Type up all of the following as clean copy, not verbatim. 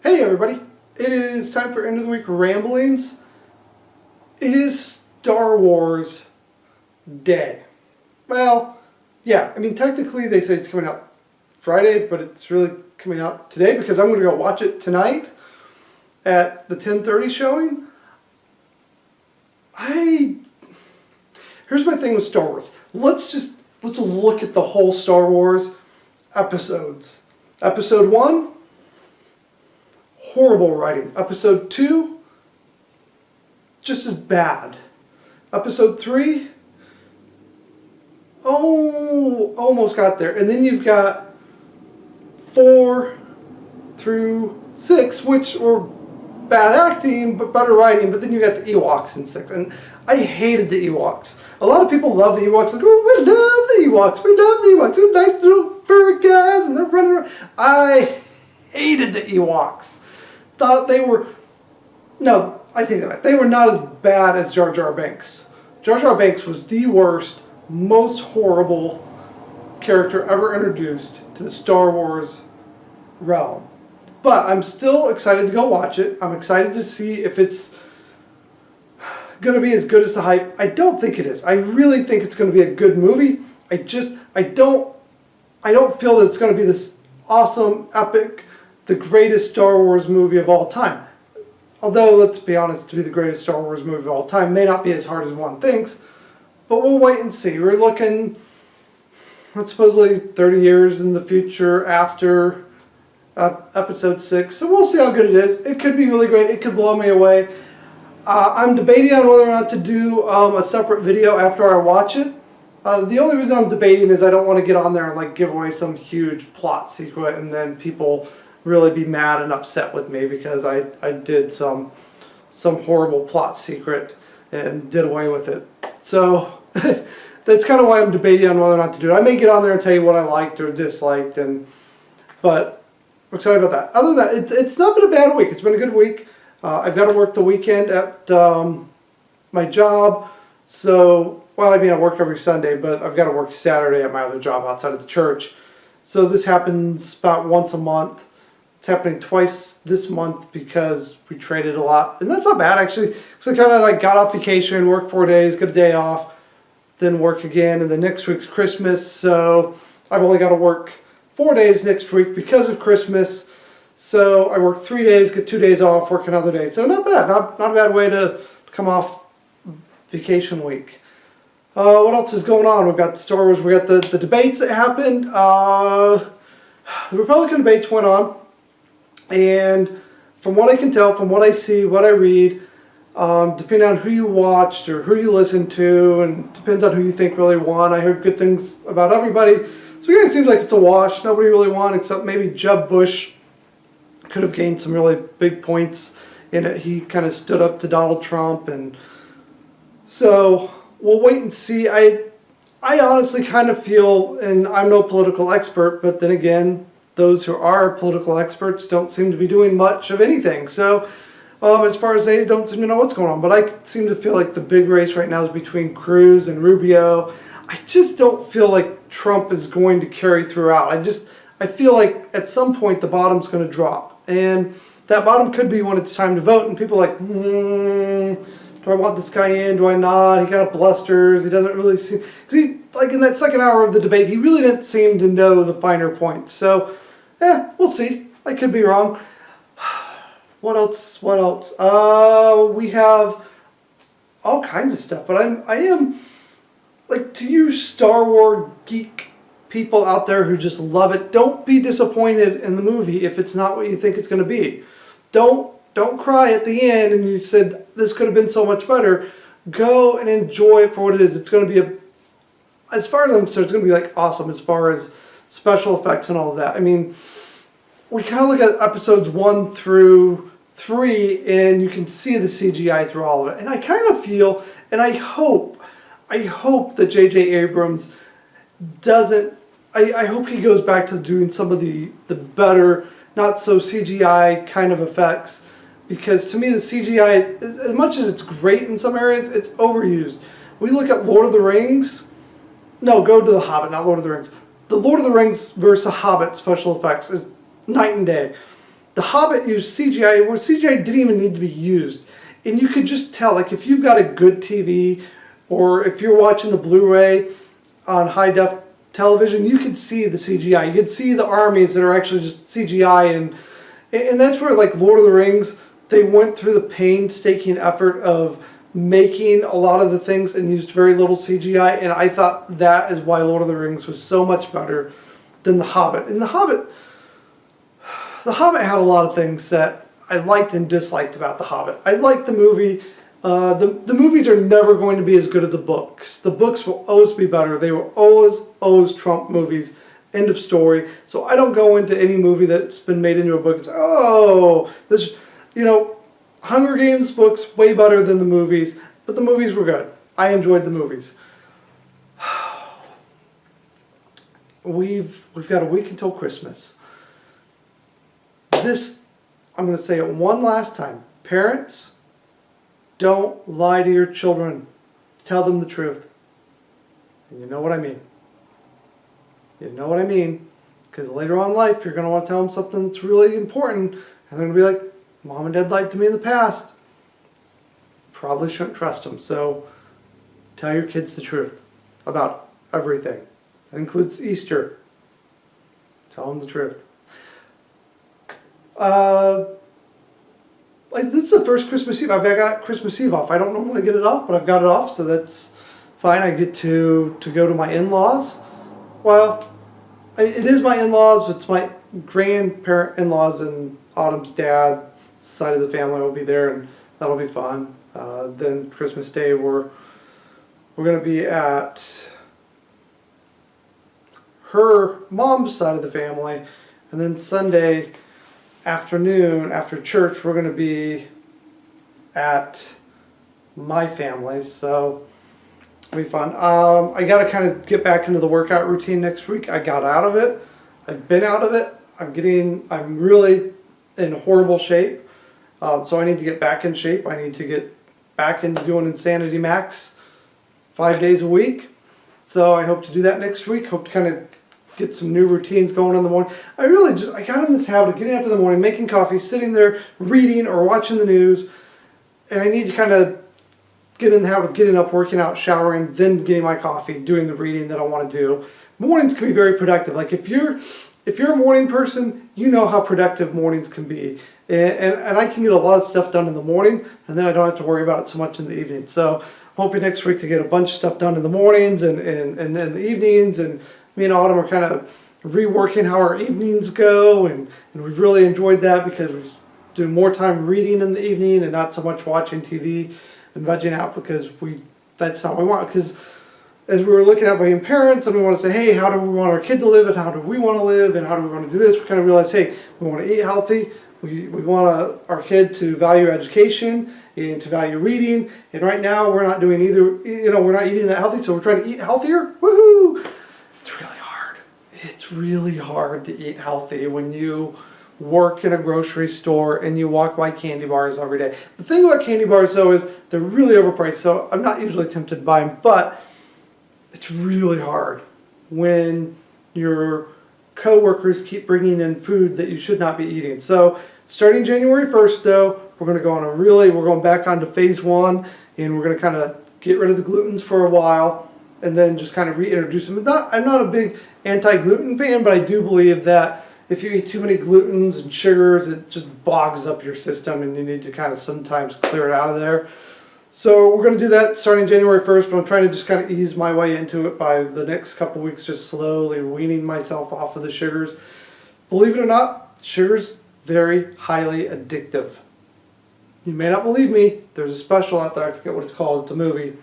Hey everybody, it is time for end of the week ramblings. It is Star Wars Day. Well, yeah, I mean technically they say it's coming out Friday, but it's really coming out today because I'm going to go watch it tonight at the 10:30 showing. Here's my thing with Star Wars. Let's look at the whole Star Wars episodes. Episode 1, horrible writing. Episode 2, just as bad. Episode 3, oh, almost got there. And then you've got 4 through 6, which were bad acting, but better writing. But then you got the Ewoks in 6. And I hated the Ewoks. A lot of people love the Ewoks. Like, oh, we love the Ewoks. We love the Ewoks. They're nice little furry guys, and they're running around. I hated the Ewoks. Thought they were... No, I take that back. They were not as bad as Jar Jar Binks. Jar Jar Binks was the worst, most horrible character ever introduced to the Star Wars realm. But I'm still excited to go watch it. I'm excited to see if it's going to be as good as the hype. I don't think it is. I really think it's going to be a good movie. I don't feel that it's going to be this awesome, epic, the greatest Star Wars movie of all time. Although, let's be honest, to be the greatest Star Wars movie of all time may not be as hard as one thinks. But we'll wait and see. We're looking at supposedly 30 years in the future after episode 6. So we'll see how good it is. It could be really great. It could blow me away. I'm debating on whether or not to do a separate video after I watch it. The only reason I'm debating is I don't want to get on there and like give away some huge plot secret and then people really be mad and upset with me because I did some horrible plot secret and did away with it. So that's kind of why I'm debating on whether or not to do it. I may get on there and tell you what I liked or disliked, but I'm excited about that. Other than that, it's not been a bad week. It's been a good week. I've got to work the weekend at my job. So, well, I mean, I work every Sunday, but I've got to work Saturday at my other job outside of the church. So this happens about once a month. It's happening twice this month because we traded a lot. And that's not bad, actually. So I kind of like got off vacation, worked 4 days, got a day off, then work again. And then next week's Christmas. So I've only got to work 4 days next week because of Christmas. So I work 3 days, get 2 days off, work another day. So not bad. Not a bad way to come off vacation week. What else is going on? We've got Star Wars. We got the debates that happened. The Republican debates went on. And from what I can tell, from what I see, what I read, depending on who you watched or who you listened to, and depends on who you think really won. I heard good things about everybody. So it seems like it's a wash. Nobody really won except maybe Jeb Bush could have gained some really big points in it. He kind of stood up to Donald Trump, and so we'll wait and see. I honestly kind of feel, and I'm no political expert, but then again, those who are political experts don't seem to be doing much of anything. So as far as they don't seem to know what's going on, but I seem to feel like the big race right now is between Cruz and Rubio. I just don't feel like Trump is going to carry throughout. I feel like at some point the bottom's going to drop. And that bottom could be when it's time to vote. And people are like, do I want this guy in? Do I not? He kind of blusters. He doesn't really seem... Because he, like in that second hour of the debate, he really didn't seem to know the finer points. So, we'll see. I could be wrong. What else? What else? We have all kinds of stuff. But I am... Like, to you Star Wars geek people out there who just love it, don't be disappointed in the movie if it's not what you think it's going to be. Don't cry at the end and you said this could have been so much better. Go and enjoy it for what it is. It's going to be as far as I'm concerned, it's going to be like awesome as far as special effects and all of that. I mean, we kind of look at episodes 1 through 3 and you can see the CGI through all of it. And I kind of feel, and I hope that J.J. Abrams doesn't, I hope he goes back to doing some of the better, not so CGI kind of effects. Because to me the CGI, as much as it's great in some areas, it's overused. We look at Lord of the Rings. No, go to The Hobbit, not Lord of the Rings. The Lord of the Rings versus Hobbit special effects is night and day. The Hobbit used CGI where CGI didn't even need to be used. And you could just tell, like if you've got a good TV or if you're watching the Blu-ray on high def television, you could see the CGI. You could see the armies that are actually just CGI, and that's where like Lord of the Rings, they went through the painstaking effort of making a lot of the things and used very little CGI, and I thought that is why Lord of the Rings was so much better than The Hobbit. And The Hobbit had a lot of things that I liked and disliked about The Hobbit. I liked the movie. The movies are never going to be as good as the books. The books will always be better. They will always trump movies. End of story. So I don't go into any movie that's been made into a book and say, oh, this, Hunger Games books way better than the movies, but the movies were good. I enjoyed the movies. We've got a week until Christmas. I'm going to say it one last time. Parents, don't lie to your children. Tell them the truth. And you know what I mean. You know what I mean. Because later on in life, you're going to want to tell them something that's really important. And they're going to be like, Mom and Dad lied to me in the past. Probably shouldn't trust them. So tell your kids the truth about everything. That includes Easter. Tell them the truth. This is the first Christmas Eve. I've got Christmas Eve off. I don't normally get it off, but I've got it off, so that's fine. I get to go to my in-laws. Well, it is my in-laws, but it's my grandparent in-laws and Autumn's dad side of the family will be there, and that'll be fun. Then Christmas Day, we're going to be at her mom's side of the family, and then Sunday afternoon after church we're going to be at my family, so it'll be fun. I got to kind of get back into the workout routine next week. I got out of it. I've been out of it. I'm really in horrible shape, so I need to get back in shape. I need to get back into doing Insanity Max 5 days a week, so I hope to do that next week. Hope to kind of get some new routines going in the morning. I got in this habit of getting up in the morning, making coffee, sitting there reading or watching the news, and I need to kind of get in the habit of getting up, working out, showering, then getting my coffee, doing the reading that I want to do. Mornings can be very productive. Like if you're a morning person, you know how productive mornings can be. And I can get a lot of stuff done in the morning, and then I don't have to worry about it so much in the evening. So I'm hoping next week to get a bunch of stuff done in the mornings and in the evenings, and me and Autumn are kind of reworking how our evenings go, and we've really enjoyed that because we're doing more time reading in the evening and not so much watching TV and vegging out, because that's not what we want. Because as we were looking at being parents and we want to say, hey, how do we want our kid to live, and how do we want to live, and how do we want to do this, we kind of realized, hey, we want to eat healthy. We want our kid to value education and to value reading. And right now we're not doing either. We're not eating that healthy, so we're trying to eat healthier. Woohoo! It's really hard. It's really hard to eat healthy when you work in a grocery store and you walk by candy bars every day. The thing about candy bars though is they're really overpriced, so I'm not usually tempted to buy them, but it's really hard when your co-workers keep bringing in food that you should not be eating. So starting January 1st though, we're going back onto phase 1, and we're going to kind of get rid of the glutens for a while and then just kind of reintroduce them. I'm not a big anti-gluten fan, but I do believe that if you eat too many glutens and sugars, it just bogs up your system, and you need to kind of sometimes clear it out of there. So we're going to do that starting January 1st, but I'm trying to just kind of ease my way into it by the next couple of weeks, just slowly weaning myself off of the sugars. Believe it or not, sugar's very highly addictive. You may not believe me, there's a special out there, I forget what it's called, it's a movie.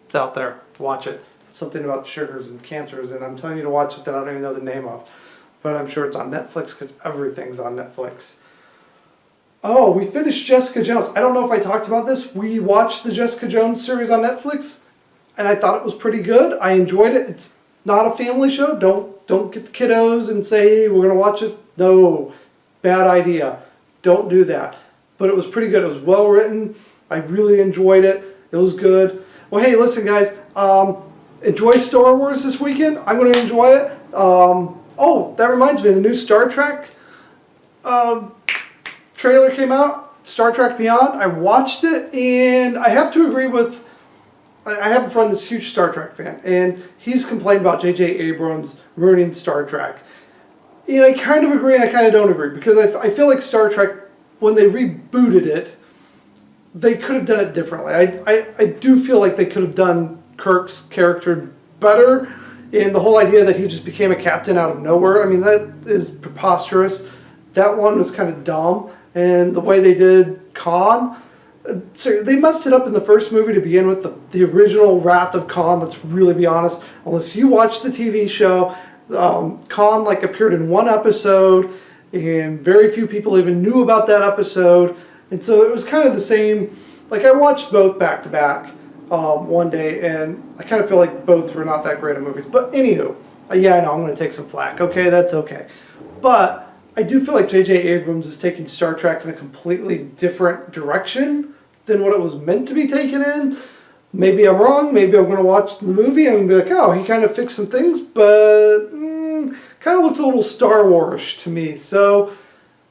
It's out there, watch it. Something about sugars and cancers, and I'm telling you to watch it that I don't even know the name of. But I'm sure it's on Netflix, because everything's on Netflix. Oh, we finished Jessica Jones. I don't know if I talked about this. We watched the Jessica Jones series on Netflix, and I thought it was pretty good. I enjoyed it. It's not a family show. Don't get the kiddos and say, hey, we're going to watch this. No, bad idea. Don't do that. But it was pretty good. It was well written. I really enjoyed it. It was good. Well, hey, listen, guys. Enjoy Star Wars this weekend. I'm going to enjoy it. Oh, that reminds me, the new Star Trek. trailer came out, Star Trek Beyond, I watched it, and I have to agree with, I have a friend that's a huge Star Trek fan, and he's complained about J.J. Abrams ruining Star Trek. And I kind of agree and I kind of don't agree, because I feel like Star Trek, when they rebooted it, they could have done it differently. I do feel like they could have done Kirk's character better, and the whole idea that he just became a captain out of nowhere, I mean, that is preposterous. That one was kind of dumb, and the way they did Khan, so they messed it up in the first movie to begin with, the original Wrath of Khan. Let's really be honest. Unless you watch the TV show, Khan like appeared in one episode, and very few people even knew about that episode. And so it was kind of the same. Like, I watched both back to back one day, and I kind of feel like both were not that great of movies. But anywho, yeah, I know I'm going to take some flack. Okay, that's okay. But I do feel like J.J. Abrams is taking Star Trek in a completely different direction than what it was meant to be taken in. Maybe I'm wrong. Maybe I'm going to watch the movie and be like, oh, he kind of fixed some things, but kind of looks a little Star Wars to me. So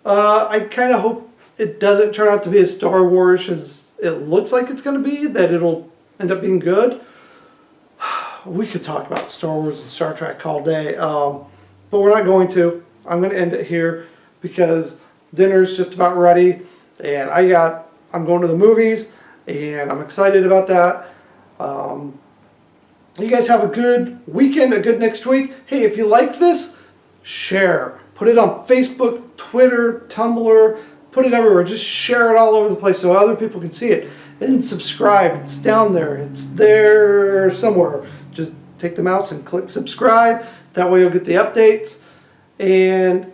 I kind of hope it doesn't turn out to be as Star Wars as it looks like it's going to be, that it'll end up being good. We could talk about Star Wars and Star Trek all day, but we're not going to. I'm going to end it here because dinner's just about ready, and I'm going to the movies, and I'm excited about that. You guys have a good weekend, a good next week. Hey, if you like this, share. Put it on Facebook, Twitter, Tumblr, put it everywhere. Just share it all over the place so other people can see it. And subscribe. It's down there. It's there somewhere. Just take the mouse and click subscribe. That way you'll get the updates. And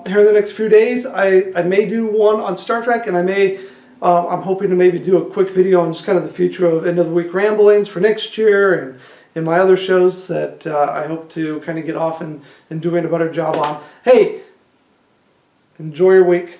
here in the next few days, I may do one on Star Trek, and I'm hoping to maybe do a quick video on just kind of the future of end of the week ramblings for next year, and my other shows that I hope to kind of get off and doing a better job on. Hey, enjoy your week.